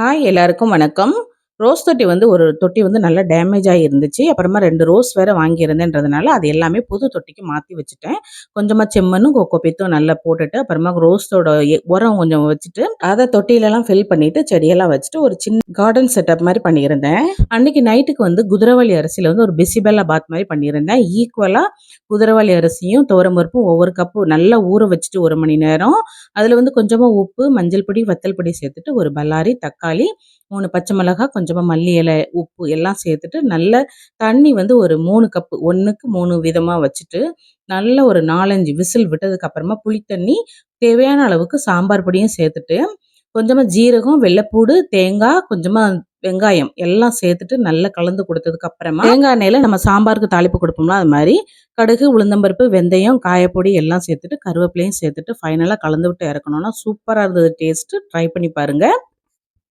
Hi எல்லாருக்கும் வணக்கம். Rose தொட்டி ஒரு தொட்டி நல்லா டேமேஜ் ஆகிருந்துச்சு. அப்புறமா 2 ரோஸ் வேற வாங்கியிருந்தேன்றதுனால அது எல்லாமே புது தொட்டிக்கு மாற்றி வச்சுட்டேன். கொஞ்சமாக செம்மண்ணும் கொக்கோபீத்தும் நல்லா போட்டுட்டு அப்புறமா ரோஸோட உரம் கொஞ்சம் வச்சுட்டு அதை தொட்டிலெல்லாம் ஃபில் பண்ணிட்டு செடியெல்லாம் வச்சுட்டு ஒரு சின்ன கார்டன் செட்டப் மாதிரி பண்ணியிருந்தேன். அன்னைக்கு நைட்டுக்கு குதிரவாளி அரிசியில் ஒரு பிசிபெல்லா பாத் மாதிரி பண்ணியிருந்தேன். ஈக்குவலாக குதிரவாளி அரிசியும் துவரம்பருப்பும் ஒவ்வொரு கப்பு நல்லா ஊற வச்சுட்டு 1 மணி நேரம் அதில் கொஞ்சமாக உப்பு, மஞ்சள் பொடி, வத்தல் பொடி சேர்த்துட்டு ஒரு பல்லாரி, தக்காளி, 3 பச்சை மிளகாய், கொஞ்சமாக மல்லி இலை, உப்பு எல்லாம் சேர்த்துட்டு நல்ல தண்ணி ஒரு 3 கப்பு 1க்கு 3 விதமாக வச்சுட்டு நல்ல ஒரு 4, 5 விசில் விட்டதுக்கு அப்புறமா புளித்தண்ணி, தேவையான அளவுக்கு சாம்பார் பொடியும் சேர்த்துட்டு கொஞ்சமாக ஜீரகம், வெள்ளைப்பூடு, தேங்காய், கொஞ்சமாக வெங்காயம் எல்லாம் சேர்த்துட்டு நல்லா கலந்து கொடுத்ததுக்கு அப்புறமா தேங்காய் எண்ணெயில் நம்ம சாம்பாருக்கு தாளிப்பு கொடுப்போம்ல அது மாதிரி கடுகு, உளுந்தம்பருப்பு, வெந்தயம், காயப்பொடி எல்லாம் சேர்த்துட்டு கருவேப்பிலையும் சேர்த்துட்டு ஃபைனலாக கலந்து விட்டு இறக்கணும்னா சூப்பராக இருந்தது. டேஸ்ட்டு ட்ரை பண்ணி பாருங்கள்.